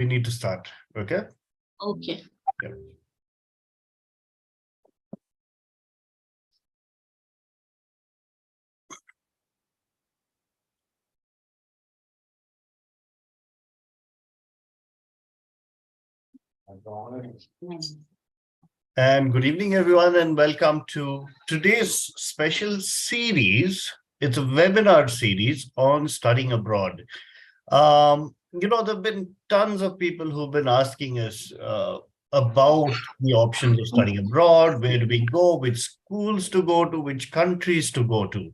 We need to start. Okay. Okay. Yeah. And good evening, everyone, and welcome to today's special series. It's a webinar series on studying abroad. There have been tons of people who've been asking us about the options of studying abroad, where do we go, which schools to go to, which countries to go to.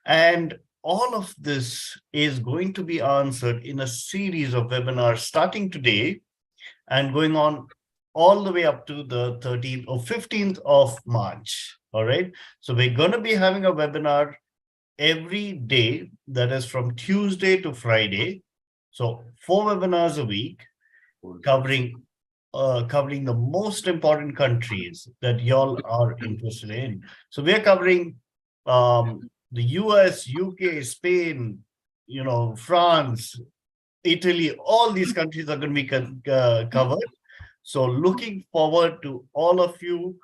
And all of this is going to be answered in a series of webinars starting today and going on all the way up to the 13th or 15th of March. All right. So we're going to be having a webinar every day, that is from Tuesday to Friday. So 4 webinars a week covering the most important countries that y'all are interested in. So we're covering the US, UK, Spain, France, Italy. All these countries are going to be covered. So looking forward to all of you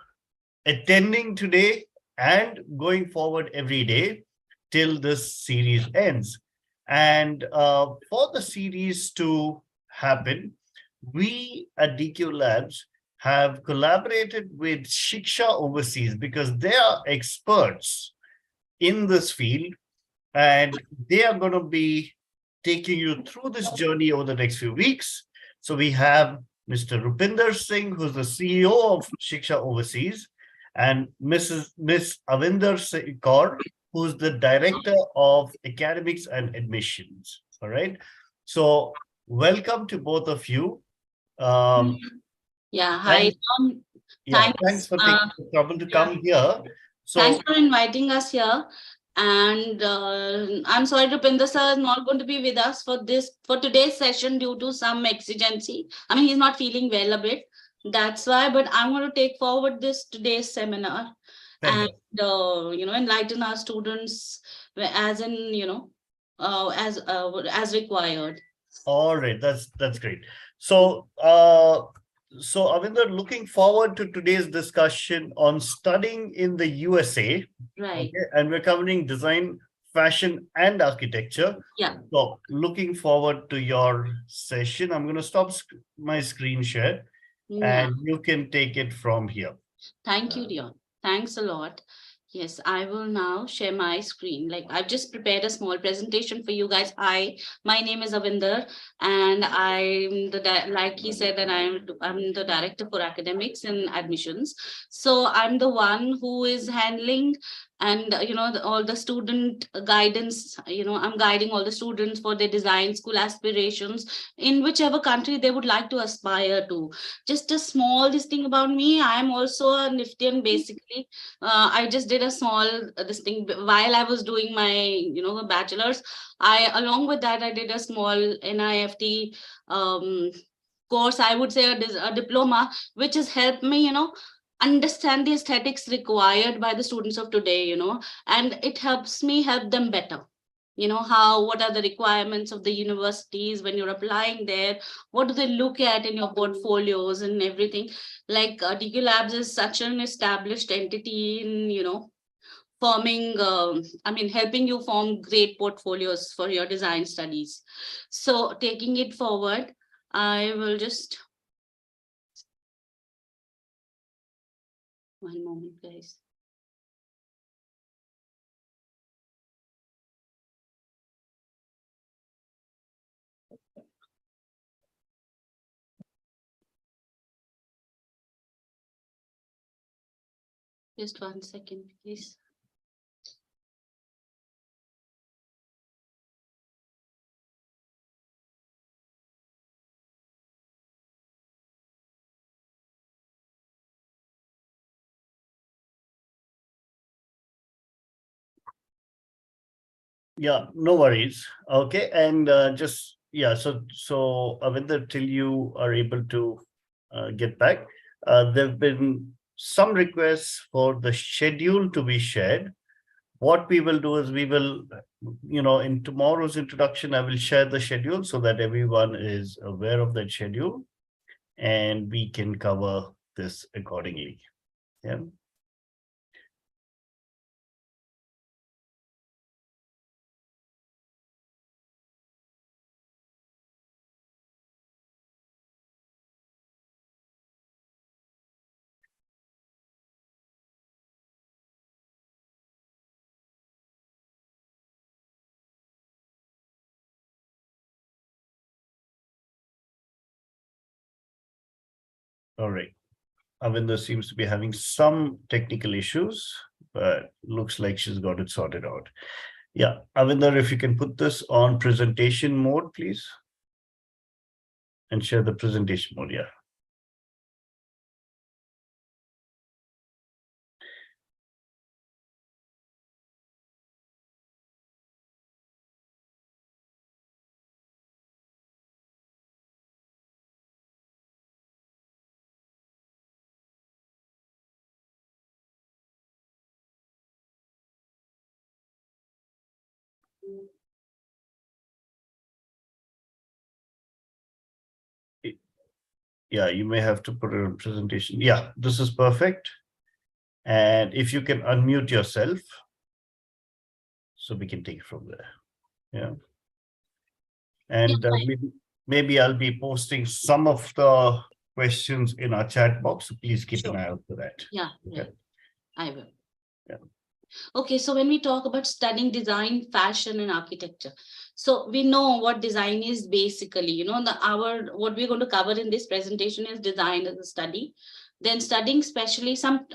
attending today and going forward every day till this series ends. And for the series to happen, we at DQ Labs have collaborated with Shiksha Overseas because they are experts in this field, and they are going to be taking you through this journey over the next few weeks. So we have Mr. Rupinder Singh, who's the CEO of Shiksha Overseas, and Miss Avinder Kaur, who's the Director of Academics and Admissions. All right. So welcome to both of you. Yeah, hi, Tom. Thanks for taking the trouble to come here. So thanks for inviting us here. And I'm sorry, Rupinder sir is not going to be with us for today's session due to some exigency. I mean, he's not feeling well a bit. That's why, but I'm going to take forward today's seminar and enlighten our students as as required. All right, that's great. So Avinder, looking forward to today's discussion on studying in the USA. Right. Okay, and we're covering design, fashion, and architecture. Yeah. So looking forward to your session. I'm going to stop my screen share, and you can take it from here. Thank you, Dion. Thanks a lot. Yes, I will now share my screen. Like I've just prepared a small presentation for you guys. Hi, my name is Avinder, and I'm like he said that I'm the director for academics and admissions. So I'm the one who is handling and all the student guidance. I'm guiding all the students for their design school aspirations in whichever country they would like to aspire to. Just a small this thing about me. I'm also a Niftian basically. I just did a small this thing while I was doing my bachelor's. Along with that I did a small NIFT course. I would say a diploma, which has helped me understand the aesthetics required by the students of today, and it helps me help them better. What are the requirements of the universities when you're applying there? What do they look at in your portfolios and everything? Like DQ Labs is such an established entity in forming helping you form great portfolios for your design studies. So taking it forward, I will just one moment, guys. Just 1 second, please. Yeah, no worries. Okay, and so Avinder, till you are able to get back, there have been some requests for the schedule to be shared. what we will do is we will, in tomorrow's introduction, I will share the schedule so that everyone is aware of that schedule and we can cover this accordingly. Yeah. All right. Avinda seems to be having some technical issues, but looks like she's got it sorted out. Yeah, Avinda, if you can put this on presentation mode, please. And share the presentation mode, yeah. Yeah, you may have to put it on presentation. Yeah, this is perfect. And if you can unmute yourself, so we can take it from there. Yeah. And maybe I'll be posting some of the questions in our chat box. So please keep an eye out for that. Yeah, okay. I will. Yeah. Okay, so when we talk about studying design, fashion, and architecture, so we know what design is basically. What we're going to cover in this presentation is design as a study. Then studying, especially some,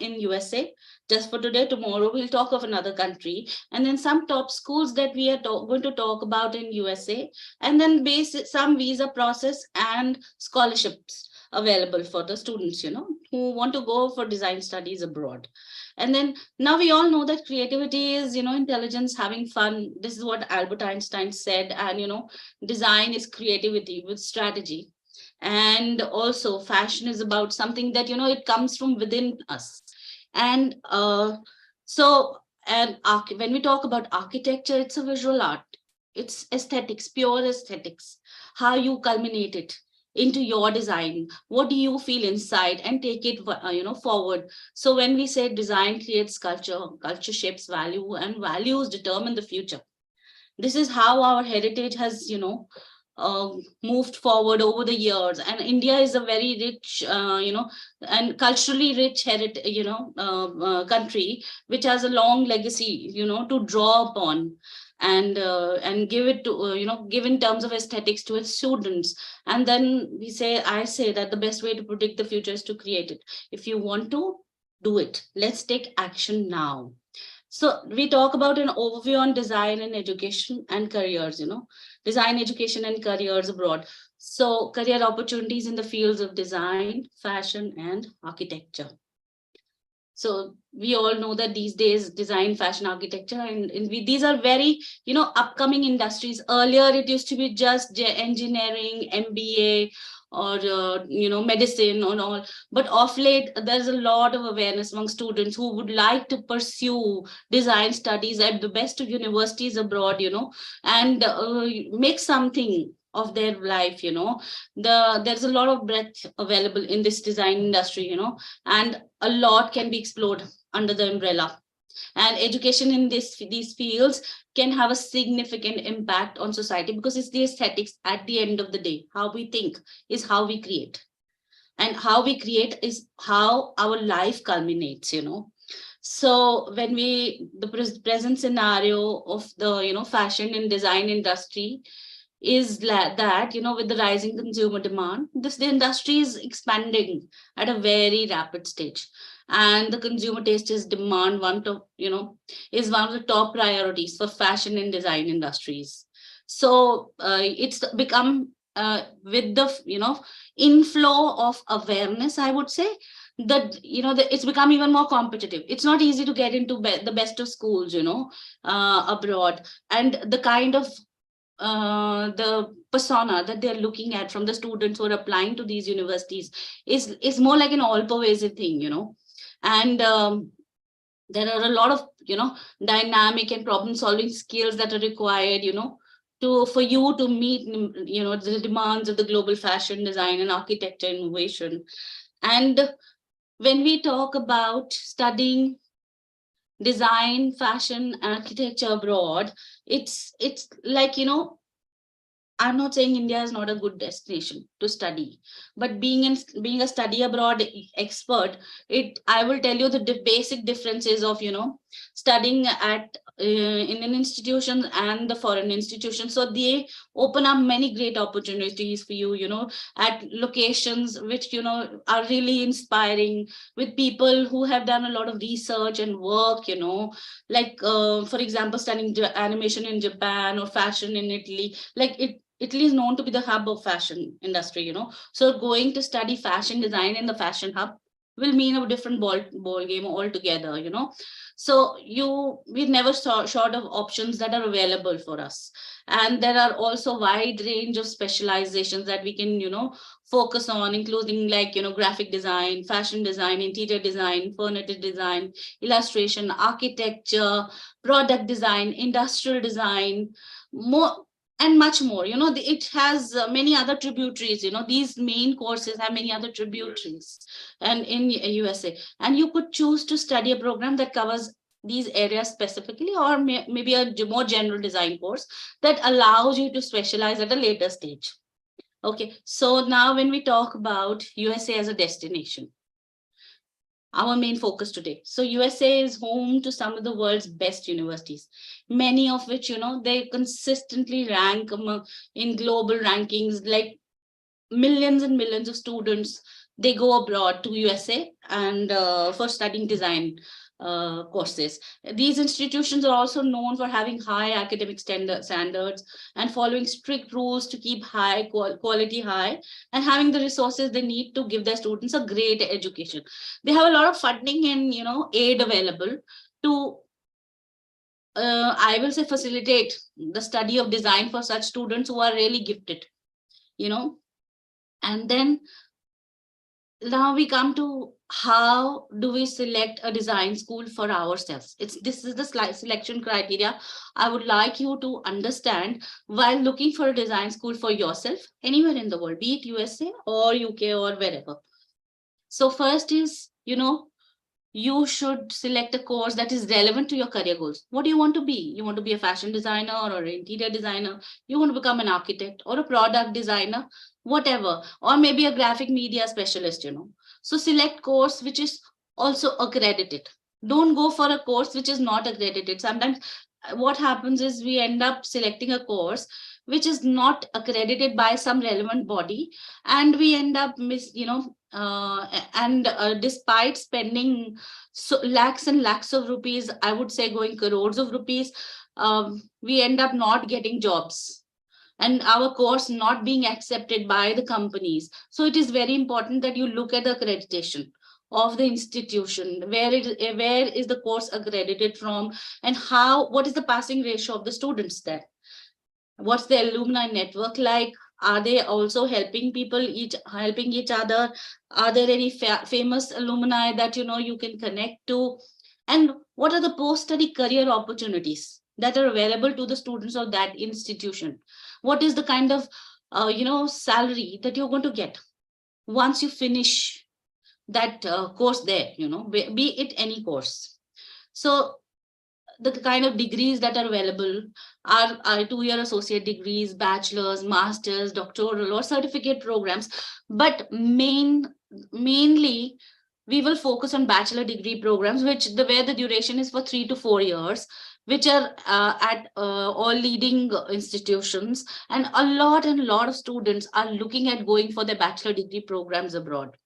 in USA. Just for today, tomorrow we'll talk of another country, and then some top schools that we are going to talk about in USA, and then some visa process and scholarships available for the students, who want to go for design studies abroad. And then now we all know that creativity is, intelligence, having fun. This is what Albert Einstein said. And, design is creativity with strategy. And also fashion is about something that, it comes from within us. And when we talk about architecture, it's a visual art. It's aesthetics, pure aesthetics, how you culminate it into your design. What do you feel inside, and take it forward. So when we say design creates culture, culture shapes value, and values determine the future. This is how our heritage has moved forward over the years. And India is a very rich and culturally rich heritage country, which has a long legacy to draw upon, and give it to give in terms of aesthetics to its students. And then I say that the best way to predict the future is to create it. If you want to do it, let's take action now. So we talk about an overview on design and education and careers, design, education, and careers abroad. So career opportunities in the fields of design, fashion, and architecture. So we all know that these days design, fashion, architecture, and these are very, upcoming industries. Earlier, it used to be just engineering, MBA, or medicine and all. But of late, there's a lot of awareness among students who would like to pursue design studies at the best of universities abroad, and make something of their life. There's a lot of breadth available in this design industry, and a lot can be explored under the umbrella. And education in these fields can have a significant impact on society, because it's the aesthetics at the end of the day. How we think is how we create, and how we create is how our life culminates. So when the present scenario of the fashion and design industry is that with the rising consumer demand, the industry is expanding at a very rapid stage. And the consumer taste is demand is one of the top priorities for fashion and design industries. So it's become with the inflow of awareness, I would say, that it's become even more competitive. It's not easy to get into the best of schools abroad. And the kind of the persona that they're looking at from the students who are applying to these universities is more like an all pervasive thing. And there are a lot of dynamic and problem solving skills that are required, to for you to meet, the demands of the global fashion design and architecture innovation. And when we talk about studying design, fashion, architecture abroad, it's like, I'm not saying India is not a good destination to study, but being a study abroad expert, I will tell you the basic differences of, studying at Indian institutions and the foreign institutions. So they open up many great opportunities for you, at locations which, are really inspiring, with people who have done a lot of research and work, like for example, studying animation in Japan or fashion in Italy. Like Italy is known to be the hub of fashion industry, So going to study fashion design in the fashion hub will mean a different ball game altogether, So we never saw short of options that are available for us. And there are also wide range of specializations that we can, focus on, including like, graphic design, fashion design, interior design, furniture design, illustration, architecture, product design, industrial design, more and much more. It has many other tributaries. These main courses have many other tributaries and in USA. And you could choose to study a program that covers these areas specifically, or maybe a more general design course that allows you to specialize at a later stage. Okay, so now when we talk about USA as a destination, our main focus today. So USA is home to some of the world's best universities, many of which, they consistently rank in global rankings. Like millions and millions of students, they go abroad to USA and for studying design courses. These institutions are also known for having high academic standards and following strict rules to keep high quality high, and having the resources they need to give their students a great education. They have a lot of funding and aid available to I will say facilitate the study of design for such students who are really gifted, you know and then now we come to how do we select a design school for ourselves. This is the selection criteria I would like you to understand while looking for a design school for yourself anywhere in the world, be it USA or UK or wherever. So first is, you should select a course that is relevant to your career goals. What do you want to be? You want to be a fashion designer or an interior designer? You want to become an architect or a product designer, whatever, or maybe a graphic media specialist, So select course which is also accredited. Don't go for a course which is not accredited. Sometimes what happens is we end up selecting a course which is not accredited by some relevant body, and we end up and despite spending lakhs and lakhs of rupees, I would say going crores of rupees, we end up not getting jobs and our course not being accepted by the companies. So it is very important that you look at the accreditation of the institution, where is the course accredited from, and what is the passing ratio of the students there. What's the alumni network like? Are they also helping helping each other? Are there any famous alumni that you can connect to? And what are the post-study career opportunities that are available to the students of that institution? What is the kind of salary that you're going to get once you finish that course there, be it any course? So the kind of degrees that are available are 2-year associate degrees, bachelor's, master's, doctoral, or certificate programs. But mainly, we will focus on bachelor degree programs, where the duration is for 3 to 4 years, which are at all leading institutions, and a lot of students are looking at going for their bachelor degree programs abroad.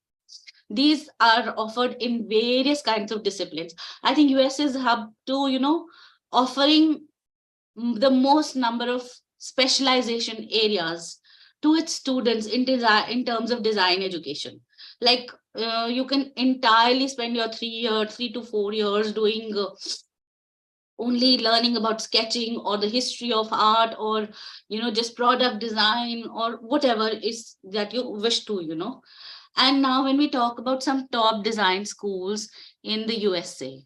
These are offered in various kinds of disciplines. I think US is hub to, offering the most number of specialization areas to its students in terms of design education. Like you can entirely spend your 3 to 4 years doing only learning about sketching or the history of art, or just product design or whatever is that you wish to. And now when we talk about some top design schools in the USA,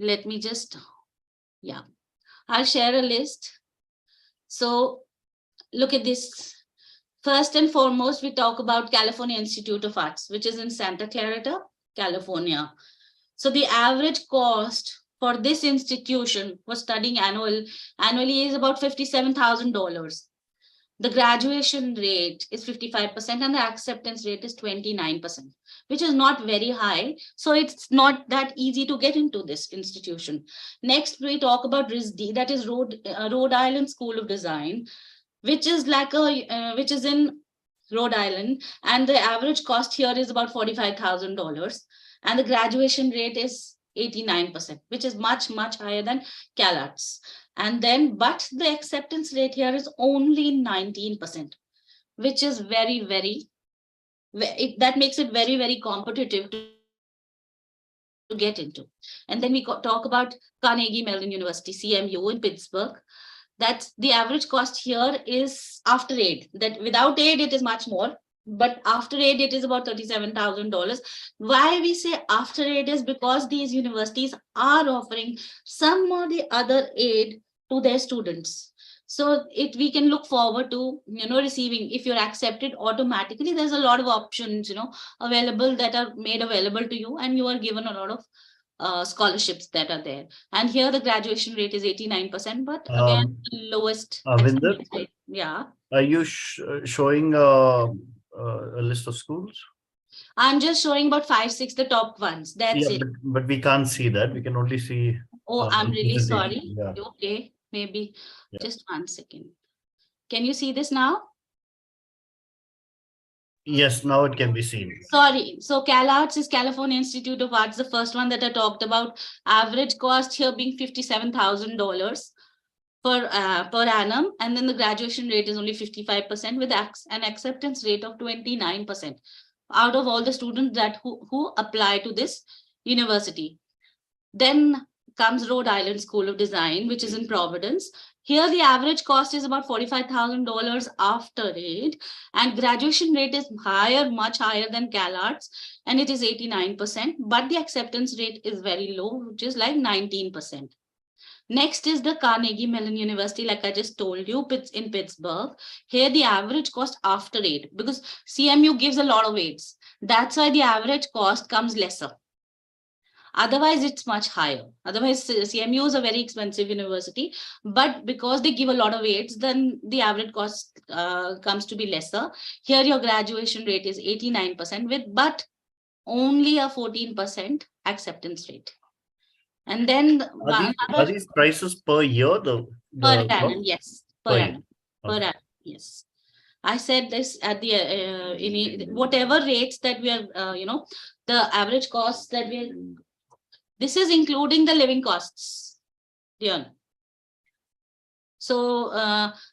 let me just, yeah, I'll share a list. So look at this. First and foremost, we talk about California Institute of Arts, which is in Santa Clarita, California. So the average cost for this institution for studying annually is about $57,000. The graduation rate is 55% and the acceptance rate is 29%, which is not very high. So it's not that easy to get into this institution. Next, we talk about RISD, that is Rhode Island School of Design, which is which is in Rhode Island, and the average cost here is about $45,000, and the graduation rate is 89%, which is much higher than CalArts. And then, but the acceptance rate here is only 19%, which is that makes it very competitive to get into. And then we talk about Carnegie Mellon University, CMU in Pittsburgh. That's the average cost here is after aid. That without aid, it is much more. But after aid, it is about $37,000. Why we say after aid is because these universities are offering some or the other aid to their students. So we can look forward to, receiving, if you're accepted automatically, there's a lot of options, available that are made available to you, and you are given a lot of scholarships that are there. And here the graduation rate is 89%, but again, lowest Avinder, acceptance rate. Yeah. are you showing a list of schools? I'm just showing about 5-6, the top ones. That's it. But we can't see that. We can only see. Oh, I'm really sorry. Yeah. Okay, maybe just 1 second. Can you see this now? Yes, now it can be seen. Sorry. So CalArts is California Institute of Arts, the first one that I talked about. Average cost here being $57,000 per annum, and then the graduation rate is only 55% with an acceptance rate of 29% out of all the students that who apply to this university. Then comes Rhode Island School of Design, which is in Providence. Here, the average cost is about $45,000 after aid, and graduation rate is much higher than CalArts, and it is 89%, but the acceptance rate is very low, which is like 19%. Next is the Carnegie Mellon University, like I just told you, in Pittsburgh. Here, the average cost after aid, because CMU gives a lot of aids. That's why the average cost comes lesser. Otherwise, it's much higher. Otherwise, CMU is a very expensive university, but because they give a lot of aids, then the average cost comes to be lesser. Here, your graduation rate is 89% but only a 14% acceptance rate. And then are these prices per year? Per annum, yes. Per annum. Per annum, yes. I said this at the whatever rates that we are, the average costs that we are. This is including the living costs. Yeah. So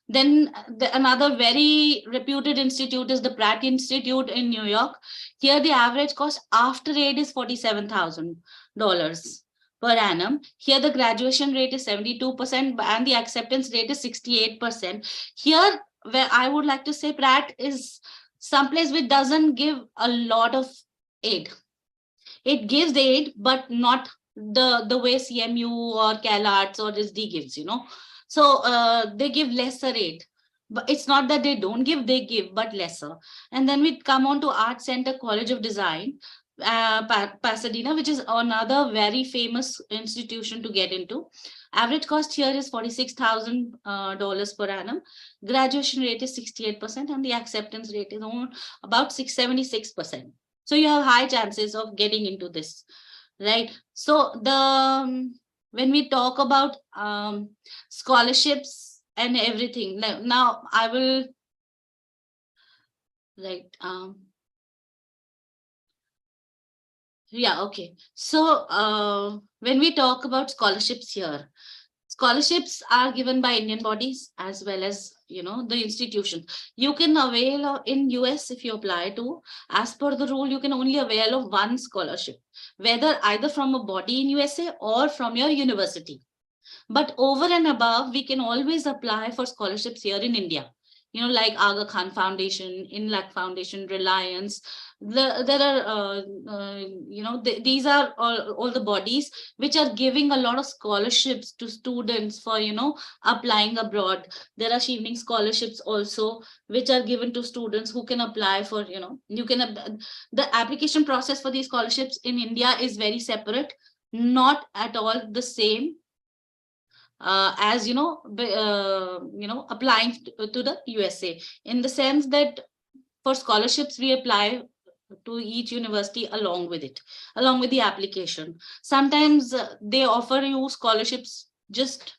then another very reputed institute is the Pratt Institute in New York. Here the average cost after aid is $47,000 per annum. Here the graduation rate is 72% and the acceptance rate is 68%. Here, where I would like to say Pratt is someplace which doesn't give a lot of aid. It gives aid, but not the way CMU or CalArts or RISD gives, So they give lesser aid. But it's not that they don't give, they give, but lesser. And then we come on to Art Center College of Design, Pasadena, which is another very famous institution to get into. Average cost here is $46,000 per annum. Graduation rate is 68% and the acceptance rate is about 76%. So you have high chances of getting into this, right? So when we talk about scholarships and everything, now I will yeah, okay. So when we talk about scholarships here, scholarships are given by Indian bodies as well as, the institution. You can avail in US if you apply to, as per the rule, you can only avail of one scholarship, whether either from a body in USA or from your university. But over and above, we can always apply for scholarships here in India. like Aga Khan Foundation, Inlac Foundation, Reliance. There are, these are all the bodies which are giving a lot of scholarships to students for, applying abroad. There are evening scholarships also, which are given to students who can apply for, the application process for these scholarships in India is very separate, not at all the same as applying to the USA, in the sense that for scholarships we apply to each university along with it, along with the application. Sometimes they offer you scholarships just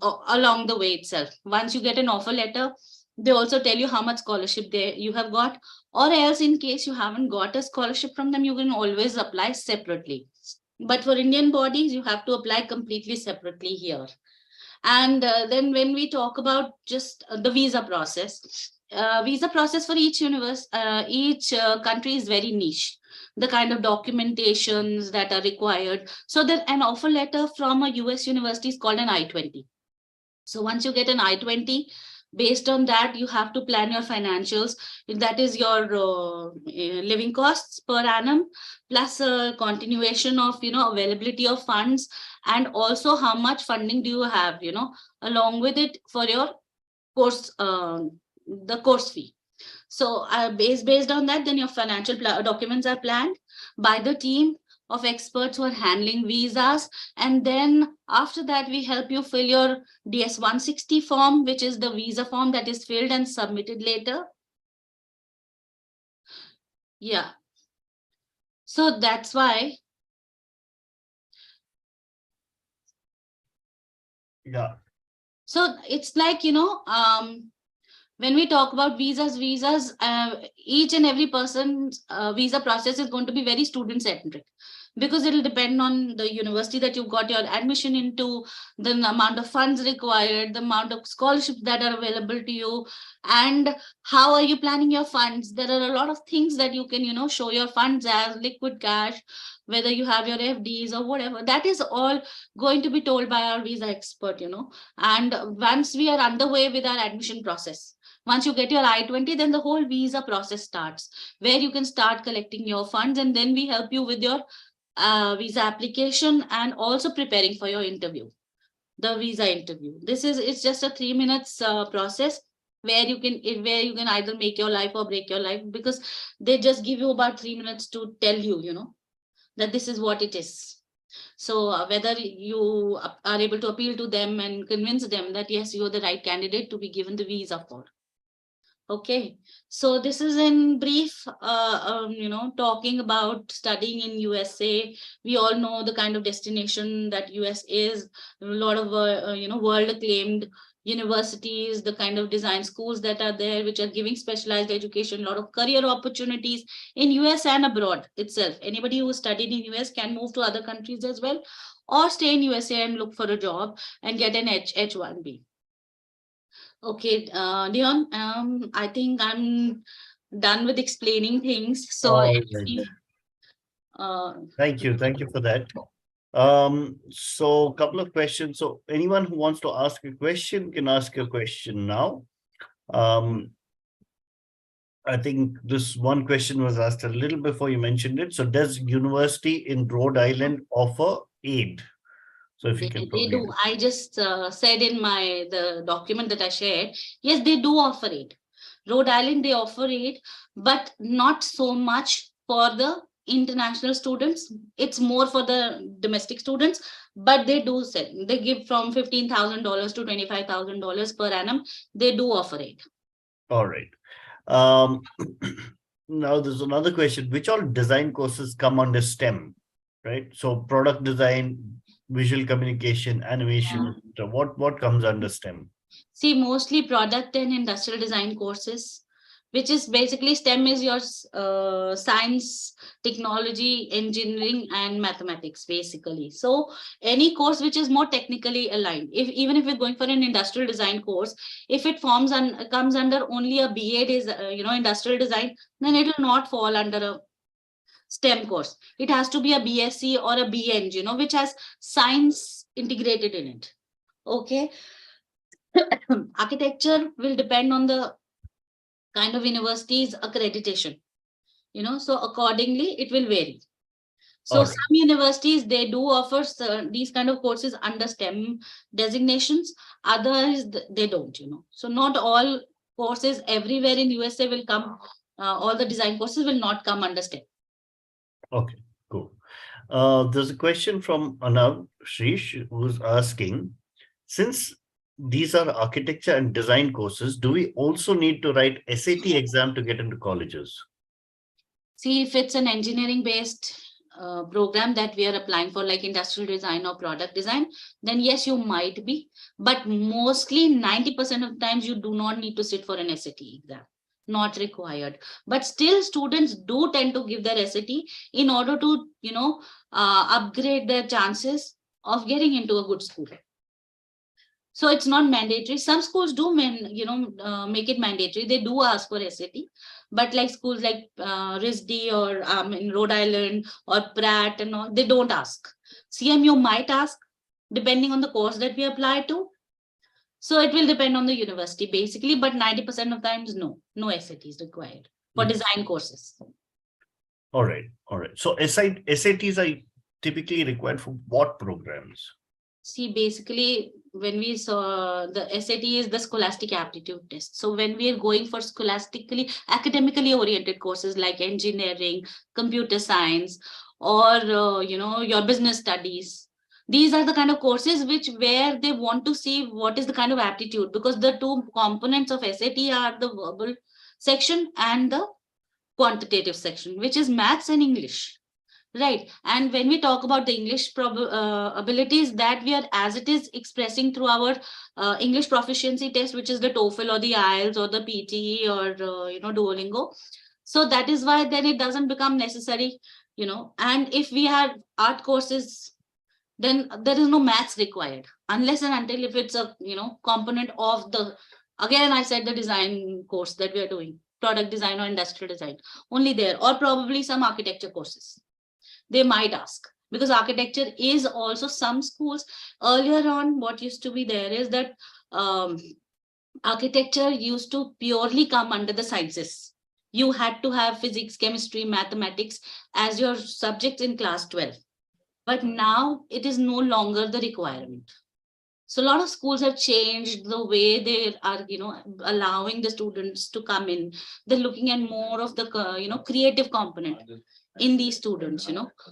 along the way itself. Once you get an offer letter, they also tell you how much scholarship you have got, or else in case you haven't got a scholarship from them, you can always apply separately. But for Indian bodies, you have to apply completely separately here. And then when we talk about just the visa process for each country is very niche. The kind of documentations that are required. So then an offer letter from a US university is called an I-20. So once you get an I-20, based on that, you have to plan your financials. That is your living costs per annum, plus continuation of, availability of funds, and also how much funding do you have, along with it for your course, the course fee. So based on that, then your financial documents are planned by the team of experts who are handling visas. And then after that, we help you fill your DS-160 form, which is the visa form that is filled and submitted later. Yeah. So that's why. Yeah. So it's like, when we talk about visas, each and every person's visa process is going to be very student centric, because it will depend on the university that you got your admission into, the amount of funds required, the amount of scholarships that are available to you, and how are you planning your funds. There are a lot of things that you can, show your funds as liquid cash, whether you have your FDs or whatever. That is all going to be told by our visa expert, and once we are underway with our admission process, once you get your I-20, then the whole visa process starts, where you can start collecting your funds, and then we help you with your visa application and also preparing for your interview, the visa interview. It's just a 3 minutes process where you can either make your life or break your life, because they just give you about 3 minutes to tell you, that this is what it is. So whether you are able to appeal to them and convince them that yes, you're the right candidate to be given the visa for. Okay, so this is in brief, talking about studying in USA. We all know the kind of destination that US is. A lot of, world acclaimed universities, the kind of design schools that are there, which are giving specialized education, a lot of career opportunities in US and abroad itself. Anybody who studied in US can move to other countries as well, or stay in USA and look for a job and get an H1B. Okay, Dion, I think I'm done with explaining things. So, Thank you for that. So a couple of questions. So anyone who wants to ask a question can ask a question now. I think this one question was asked a little before you mentioned it. So does university in Rhode Island offer aid? So if you can they do. I just said in the document that I shared, yes, they do offer aid. Rhode Island, they offer aid, but not so much for the international students. It's more for the domestic students, but they do say they give from $15,000 to $25,000 per annum. They do offer aid. All right. Now there's another question. Which all design courses come under STEM, right? So product design, visual communication, animation, so what comes under STEM? See, mostly product and industrial design courses, which is basically STEM is your science, technology, engineering, and mathematics, basically. So any course which is more technically aligned, even if you're going for an industrial design course, if it comes under only a BA industrial design, then it will not fall under a STEM course. It has to be a BSc or a BEng, which has science integrated in it. Okay. Architecture will depend on the kind of university's accreditation, so accordingly it will vary. So All right. some universities, they do offer these kind of courses under STEM designations. Others they don't. So not all courses everywhere in USA will come. All the design courses will not come under STEM. Okay, cool. There's a question from Anav Shrish who's asking, since these are architecture and design courses, do we also need to write SAT exam to get into colleges? See, if it's an engineering based program that we are applying for, like industrial design or product design, then yes, you might be. But mostly 90% of the times, you do not need to sit for an SAT exam. Not required. But still, students do tend to give their SAT in order to, upgrade their chances of getting into a good school. So it's not mandatory. Some schools do make it mandatory. They do ask for SAT, but like schools like RISD or in Rhode Island or Pratt and all, they don't ask. CMU might ask depending on the course that we apply to. So it will depend on the university basically, but 90% of times, no SAT is required for design courses. All right. All right. So SATs are typically required for what programs? See, basically, when we saw the SAT is the scholastic aptitude test. So when we are going for scholastically, academically oriented courses like engineering, computer science, or your business studies, these are the kind of courses where they want to see what is the kind of aptitude, because the two components of SAT are the verbal section and the quantitative section, which is maths and English. Right. And when we talk about the English abilities that we are, as it is expressing through our English proficiency test, which is the TOEFL or the IELTS or the PTE or, Duolingo. So that is why then it doesn't become necessary, and if we have art courses, then there is no maths required unless and until if it's a, component of the, again, I said the design course that we are doing, product design or industrial design, only there, or probably some architecture courses they might ask, because architecture is also, some schools earlier on, what used to be there is that architecture used to purely come under the sciences. You had to have physics, chemistry, mathematics as your subjects in class 12, but now it is no longer the requirement. So a lot of schools have changed the way they are, allowing the students to come in. They're looking at more of the, creative component in these students.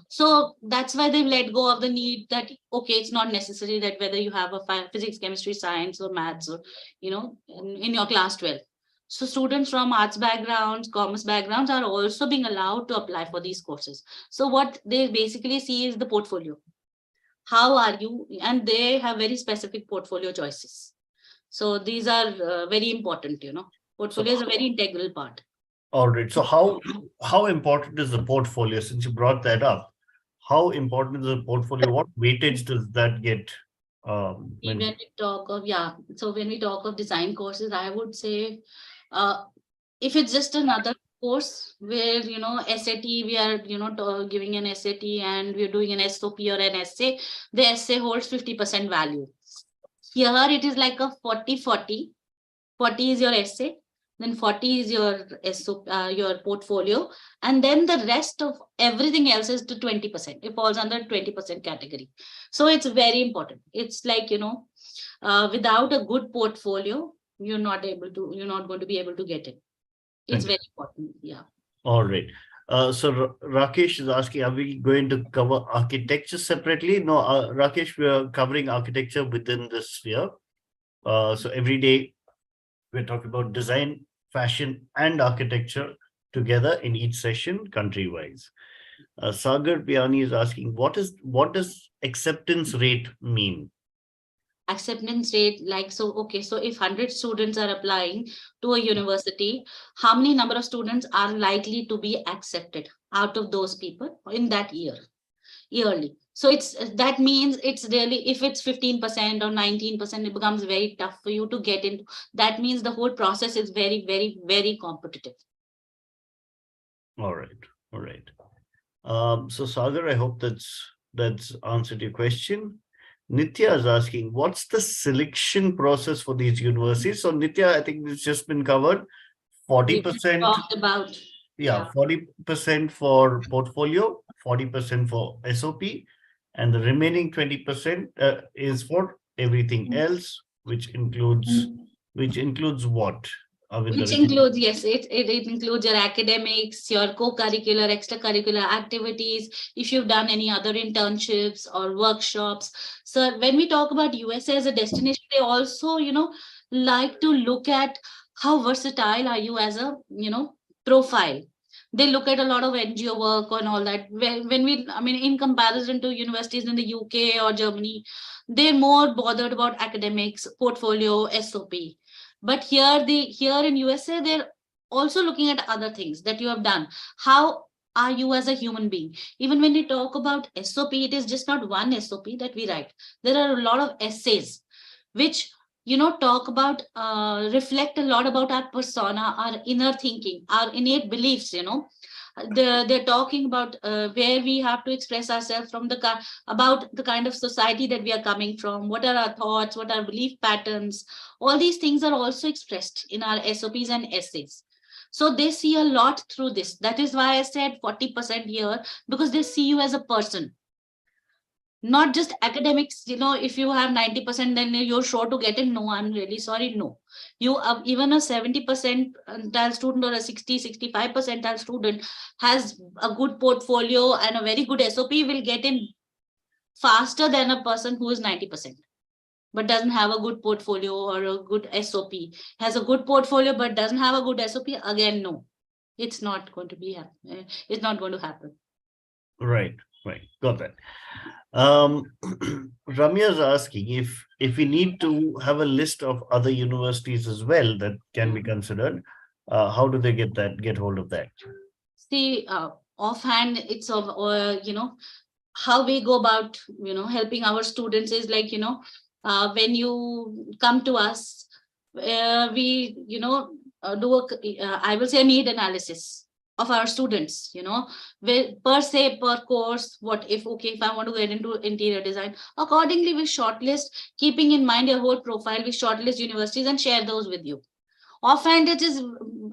So that's why they've let go of the need that, okay, it's not necessary that whether you have a physics, chemistry, science, or maths, or, in your class 12. So students from arts backgrounds, commerce backgrounds are also being allowed to apply for these courses. So what they basically see is the portfolio. How are you? And they have very specific portfolio choices. So these are very important. Portfolio is a very integral part. All right. So how important is the portfolio? Since you brought that up, how important is the portfolio? What weightage does that get? When we talk of, so when we talk of design courses, I would say, if it's just another course where, SAT, we are, giving an SAT and we're doing an SOP or an essay, the essay holds 50% value. Here it is like a 40-40. 40 is your essay, then 40 is your portfolio, and then the rest of everything else is to 20%. It falls under 20% category. So it's very important. It's like, without a good portfolio, you're not going to be able to get it. It's very important. Yeah. All right. So Rakesh is asking, are we going to cover architecture separately? No, Rakesh, we are covering architecture within this sphere. So every day we're talking about design, fashion, and architecture together in each session, country-wise. Sagar Piani is asking, what does acceptance rate mean? Acceptance rate, like, so okay, so if 100 students are applying to a university, how many number of students are likely to be accepted out of those people in that yearly? So that means it's really, if it's 15% or 19%, it becomes very tough for you to get into. That means the whole process is very, very, very competitive. All right. All right. So Sagar, I hope that's answered your question. Nitya is asking, what's the selection process for these universities? So Nitya, I think it's just been covered. We just 40%, talked about, yeah, yeah. 40% for portfolio, 40% for SOP, and the remaining 20% is for everything else, which includes what? Avinder, Which if you- includes, yes, it includes your academics, your co-curricular, extracurricular activities, if you've done any other internships or workshops. So when we talk about USA as a destination, they also, like to look at how versatile are you as a, profile. They look at a lot of NGO work and all that. I mean, in comparison to universities in the UK or Germany, they're more bothered about academics, portfolio, SOP. But here in USA, they're also looking at other things that you have done. How are you as a human being? Even when we talk about SOP, it is just not one SOP that we write. There are a lot of essays which talk about, reflect a lot about our persona, our inner thinking, our innate beliefs. They're talking about, where we have to express ourselves from about the kind of society that we are coming from, what are our thoughts, what are belief patterns. All these things are also expressed in our SOPs and essays. So they see a lot through this. That is why I said 40% here, because they see you as a person, not just academics. If you have 90%, then you're sure to get in. No, I'm really sorry, no. You even a 70 percentile student or a 65 percentile student has a good portfolio and a very good SOP will get in faster than a person who is 90% but doesn't have a good portfolio or a good SOP. Has a good portfolio but doesn't have a good SOP, again, no, it's not going to it's not going to happen. Right, right, got that. Um, Ramya is asking if we need to have a list of other universities as well that can be considered. How do they get hold of that? See, offhand, it's of, how we go about, helping our students is like, when you come to us, we, do I will say a need analysis of our students, per se, per course. What if, okay, if I want to get into interior design, accordingly we shortlist, keeping in mind your whole profile, we shortlist universities and share those with you. Often it is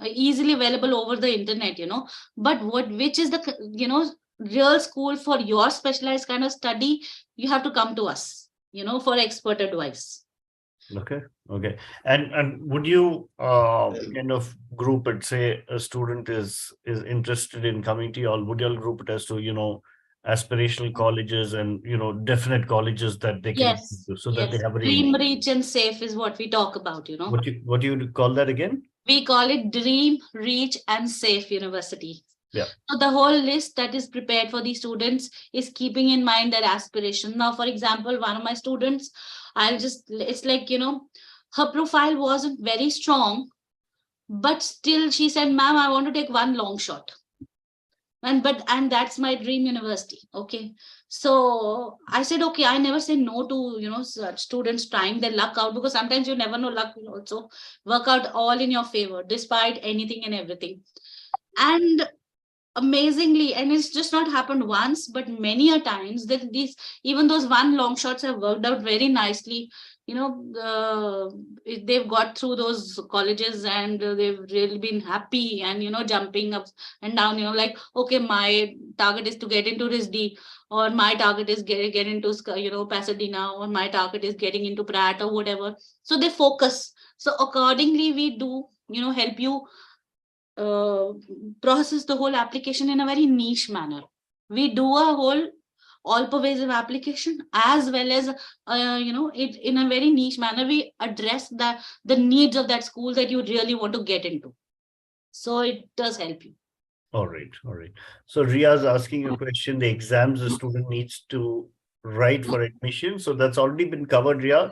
easily available over the internet, but which is the, real school for your specialized kind of study, you have to come to us, for expert advice. Okay, okay. And would you kind of group it, say a student is interested in coming to you all, would you all group it as to, aspirational colleges and, definite colleges that they can Yes, do so that they yes, have a range? dream, rich and safe is what we talk about. What do you call that again? We call it dream, reach and safe university. Yeah. So the whole list that is prepared for the students is keeping in mind their aspiration. Now, for example, one of my students, it's like, her profile wasn't very strong, but still she said, ma'am, I want to take one long shot. And that's my dream university. Okay. So I said, okay, I never say no to, such students trying their luck out, because sometimes you never know, luck will also work out all in your favor, despite anything and everything. And amazingly, and it's just not happened once but many a times, that these, even those one long shots have worked out very nicely. They've got through those colleges and they've really been happy and, jumping up and down, like, okay, my target is to get into RISD, or my target is get into, Pasadena, or my target is getting into Pratt or whatever. So they focus. So accordingly we do, help you uh, process the whole application in a very niche manner. We do a whole all pervasive application, as well as, it in a very niche manner. We address the needs of that school that you really want to get into. So it does help you. All right, all right. So Ria's asking a question, the exams the student needs to write for admission. So that's already been covered, Ria.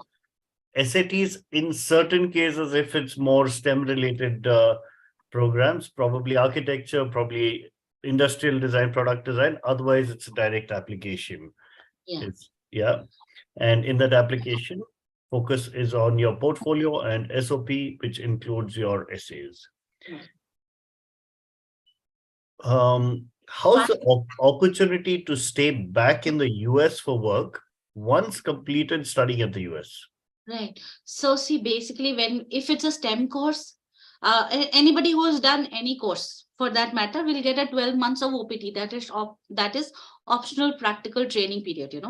SATs in certain cases, if it's more STEM related programs, probably architecture, probably industrial design, product design. Otherwise, it's a direct application. Yeah. It's yeah. And in that application, focus is on your portfolio and SOP, which includes your essays. How's the opportunity to stay back in the US for work once completed studying at the US? Right. So see, basically, if it's a STEM course, anybody who has done any course for that matter will get a 12 months of OPT. That is optional practical training period,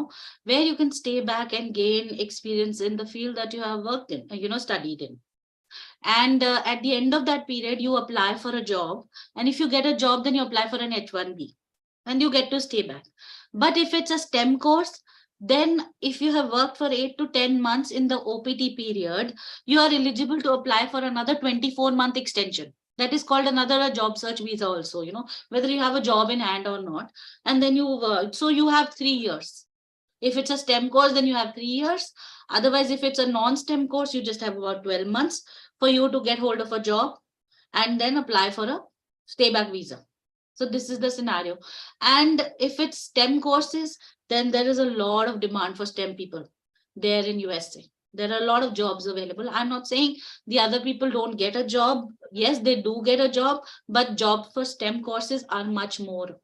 where you can stay back and gain experience in the field that you have worked in, studied in. And at the end of that period, you apply for a job. And if you get a job, then you apply for an H1B and you get to stay back. But if it's a STEM course, then if you have worked for 8 to 10 months in the OPT period, you are eligible to apply for another 24-month extension. That is called another job search visa also, whether you have a job in hand or not. And then so you have 3 years. If it's a STEM course, then you have 3 years. Otherwise, if it's a non-STEM course, you just have about 12 months for you to get hold of a job and then apply for a stay back visa. So this is the scenario. And if it's STEM courses, then there is a lot of demand for STEM people there in USA. There are a lot of jobs available. I'm not saying the other people don't get a job. Yes, they do get a job, but jobs for STEM courses are much more.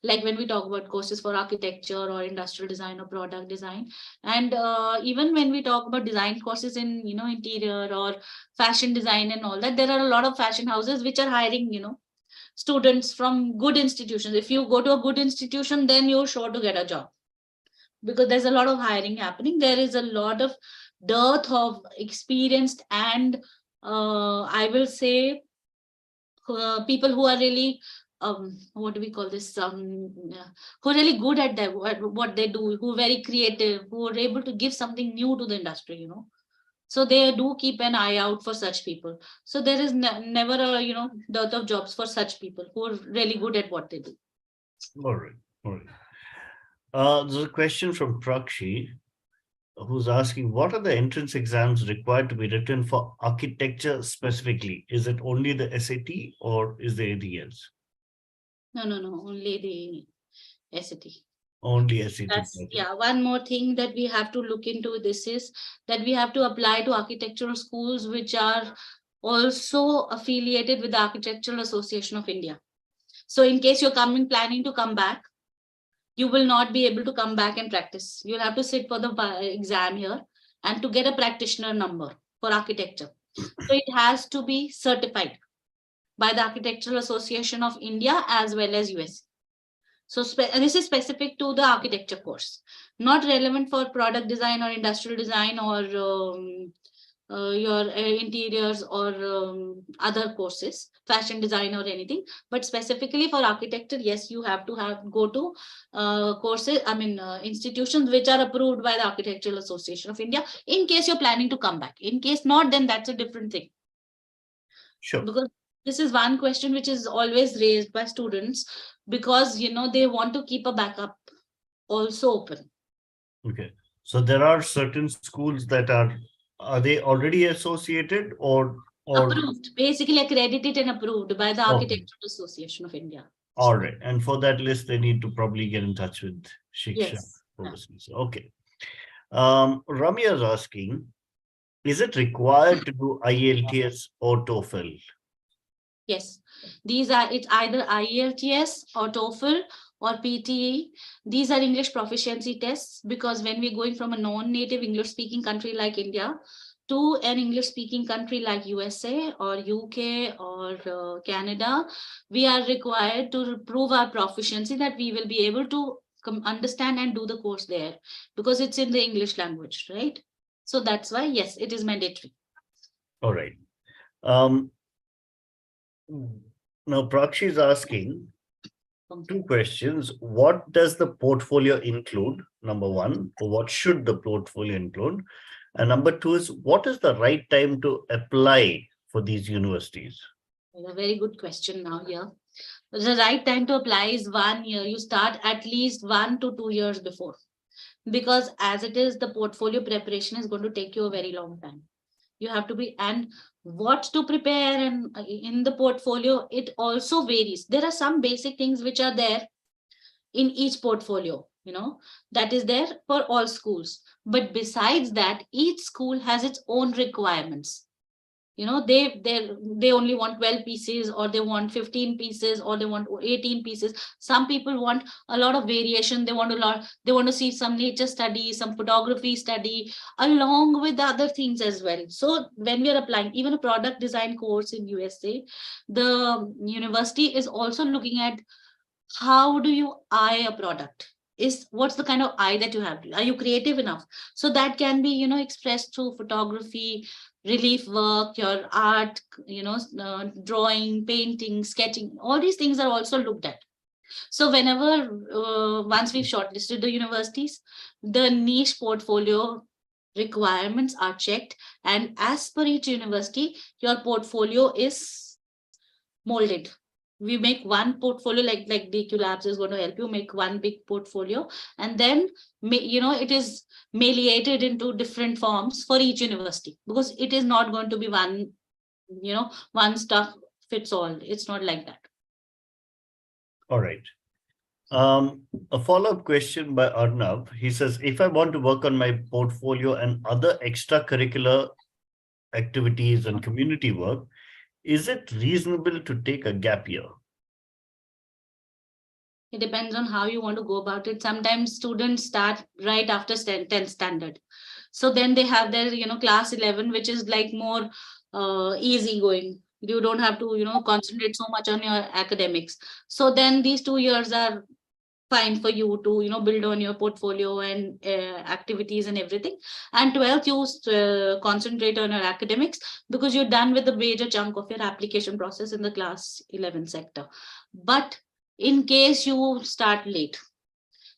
Like when we talk about courses for architecture or industrial design or product design, and even when we talk about design courses in interior or fashion design and all that, there are a lot of fashion houses which are hiring students from good institutions. If you go to a good institution, then you're sure to get a job, because there's a lot of hiring happening. There is a lot of dearth of experienced and I will say people who are really what do we call this who are really good at what they do, who are very creative, who are able to give something new to the industry, so they do keep an eye out for such people. So there is never a dearth of jobs for such people who are really good at what they do. All right. All right. There's a question from Prakshi, who's asking, what are the entrance exams required to be written for architecture specifically? Is it only the SAT or is there anything else? No, only the SAT. Only SAT. That's, yeah, one more thing that we have to look into this is that we have to apply to architectural schools which are also affiliated with the Architectural Association of India. So in case you're planning to come back, you will not be able to come back and practice. You'll have to sit for the exam here and to get a practitioner number for architecture. So it has to be certified by the Architectural Association of India as well as US. So this is specific to the architecture course, not relevant for product design or industrial design or your interiors or other courses, fashion design or anything. But specifically for architecture, yes, you have to go to courses, institutions which are approved by the Architectural Association of India, in case you're planning to come back. In case not, then that's a different thing. Sure. Because this is one question which is always raised by students, because they want to keep a backup also open. Okay. So there are certain schools that are they already associated or approved, basically accredited and approved by the okay. Architectural Association of India. All right. And for that list, they need to probably get in touch with Shiksha. Yes. Overseas. Okay. Ramya is asking, is it required to do IELTS or TOEFL? Yes, it's either IELTS or TOEFL or PTE. These are English proficiency tests, because when we're going from a non-native English speaking country like India to an English speaking country like USA or UK or Canada, we are required to prove our proficiency, that we will be able to understand and do the course there, because it's in the English language, right? So that's why, yes, it is mandatory. All right. Now, Prakshi is asking two questions. What does the portfolio include? Number one, or what should the portfolio include? And number two is, what is the right time to apply for these universities? A very good question now here. The right time to apply is 1 year. You start at least 1 to 2 years before, because as it is, the portfolio preparation is going to take you a very long time. You have to be, and what to prepare and in the portfolio, it also varies. There are some basic things which are there in each portfolio, that is there for all schools. But besides that, each school has its own requirements. they only want 12 pieces, or they want 15 pieces, or they want 18 pieces. Some people want a lot of variation. They want to see some nature study, some photography study, along with the other things as well. So when we are applying even a product design course in USA, the university is also looking at how do you eye a product, is what's the kind of eye that you have, are you creative enough? So that can be expressed through photography, relief work, your art, drawing, painting, sketching. All these things are also looked at. So whenever once we've shortlisted the universities, the niche portfolio requirements are checked, and as per each university, your portfolio is molded. We make one portfolio, like DQ Labs is going to help you make one big portfolio, and then it is meliated into different forms for each university, because it is not going to be one stuff fits all. It's not like that. All right. A follow-up question by Arnav. He says, if I want to work on my portfolio and other extracurricular activities and community work, is it reasonable to take a gap year? It depends on how you want to go about it. Sometimes students start right after 10th standard. So then they have their, class 11, which is like more easy going. You don't have to, concentrate so much on your academics. So then these 2 years are fine for you to, build on your portfolio and activities and everything. And 12th, you concentrate on your academics, because you're done with the major chunk of your application process in the class 11 sector. But in case you start late,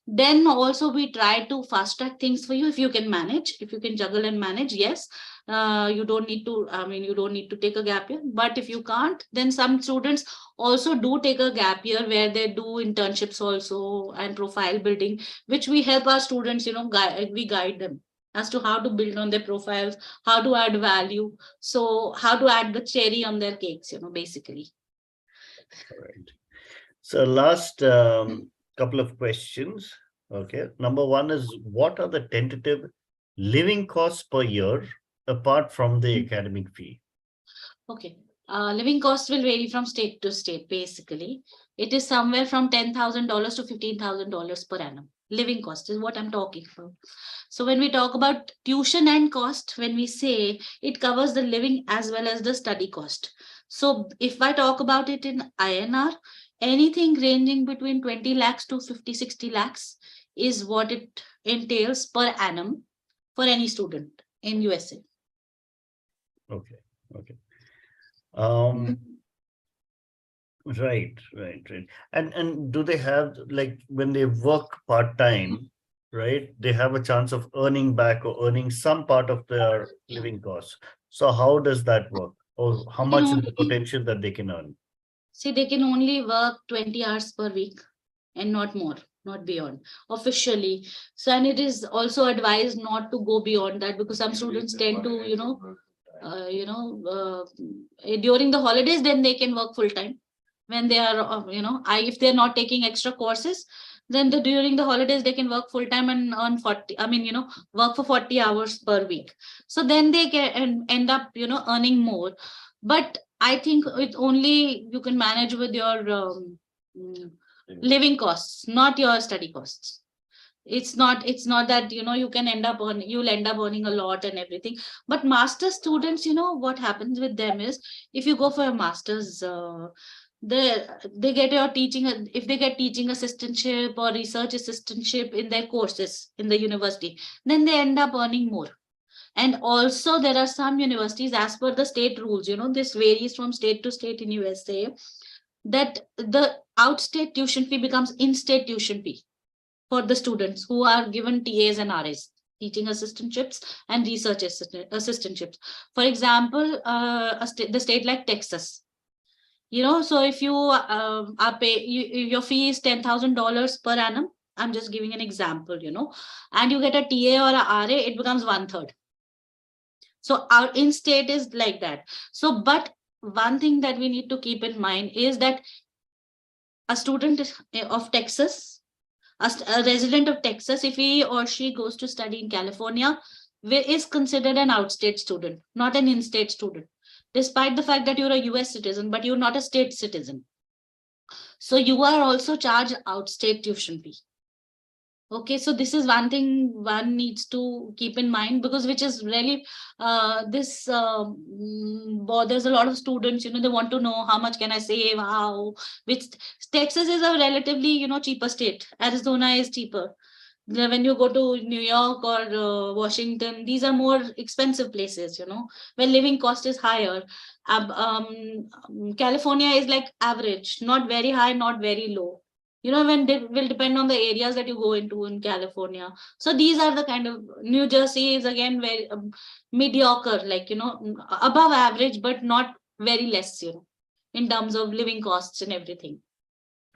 then also we try to fast track things for you. If you can manage, if you can juggle and manage, yes, you don't need to take a gap year. But if you can't, then some students also do take a gap year, where they do internships also and profile building, which we help our students, we guide them as to how to build on their profiles, how to add value, so how to add the cherry on their cakes, basically. All right. So last couple of questions. Okay. Number one is, what are the tentative living costs per year apart from the academic fee? Okay. Living costs will vary from state to state, basically. It is somewhere from $10,000 to $15,000 per annum. Living cost is what I'm talking about. So when we talk about tuition and cost, when we say it covers the living as well as the study cost. So if I talk about it in INR, anything ranging between 20 lakhs to 50-60 lakhs is what it entails per annum for any student in USA. Okay. Okay. Right. And do they have, like, when they work part-time, right, they have a chance of earning back or earning some part of their living costs? So how does that work? Or how much is the potential that they can earn? See, they can only work 20 hours per week and not more, not beyond, officially. So, and it is also advised not to go beyond that, because some students tend to, during the holidays, then they can work full time. When they are, if they're not taking extra courses, then during the holidays, they can work full time and earn 40, work for 40 hours per week. So then they can end up, earning more. But I think it's only you can manage with your living costs, not your study costs. It's not that you'll end up earning a lot and everything. But master students, what happens with them is, if you go for a master's, they get your teaching, if they get teaching assistantship or research assistantship in their courses in the university, then they end up earning more. And also there are some universities, as per the state rules, this varies from state to state in USA, that the outstate tuition fee becomes in-state tuition fee for the students who are given TAs and RAs, teaching assistantships and research assistantships. For example, the state like Texas, so if you your fee is $10,000 per annum, I'm just giving an example, and you get a TA or a RA, it becomes 1/3. So our in-state is like that. So, but one thing that we need to keep in mind is that a student of Texas, a resident of Texas, if he or she goes to study in California, is considered an outstate student, not an in-state student. despite the fact that you're a US citizen, but you're not a state citizen. So you are also charged outstate tuition fee. Okay, so this is one thing one needs to keep in mind, because which is really this bothers a lot of students. They want to know how much can I save, how, which Texas is a relatively cheaper state. Arizona is cheaper. When you go to New York or Washington, these are more expensive places, where living cost is higher. California is like average, not very high, not very low. When they will depend on the areas that you go into in California. So these are the kind of, New Jersey is again very mediocre, like, above average, but not very less, in terms of living costs and everything.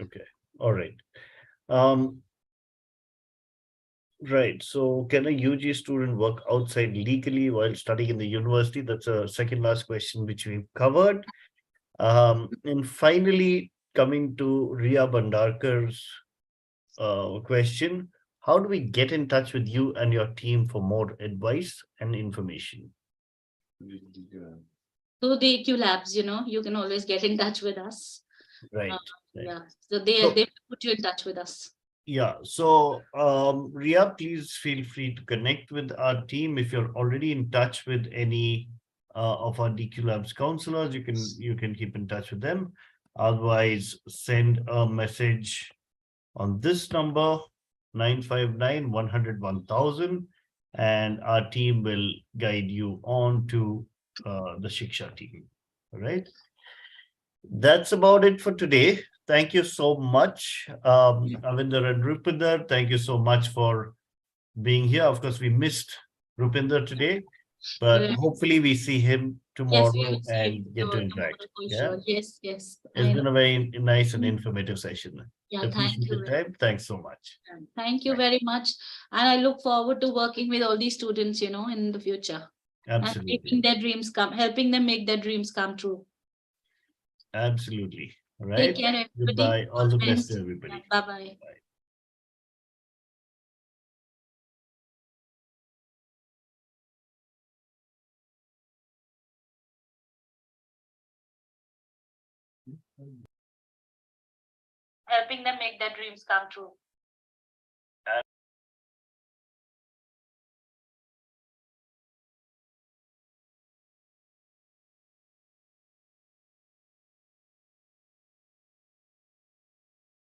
Okay. All right. Um, right. So can a UG student work outside legally while studying in the university? That's a second last question which we've covered. And finally, coming to Ria Bandarkar's question, how do we get in touch with you and your team for more advice and information? So the Q Labs, you can always get in touch with us. Right. Uh, Right. yeah, so they So, will put you in touch with us. yeah. So, Ria, please feel free to connect with our team. If you're already in touch with any of our DQ Labs counselors, you can keep in touch with them. Otherwise, send a message on this number 959-100-1000, and our team will guide you on to the Shiksha team. All right. That's about it for today. Thank you so much, Avinder and Rupinder. Thank you so much for being here. Of course, we missed Rupinder today, but Right. hopefully we see him Yes, we tomorrow will see you and get to tomorrow interact. for Yeah, sure. Yes, yes. it's I know. been a very nice and informative session. Yeah, thank Appreciate the you. time. Thanks so much. Thank you Bye. very much. And I look forward to working with all these students, in the future, and Absolutely. making their dreams come, helping them make their dreams come true. Absolutely. All Take right. care, everybody. Goodbye. All All the the best to best. Yeah, everybody. bye-bye. Bye. Helping them make their dreams come true.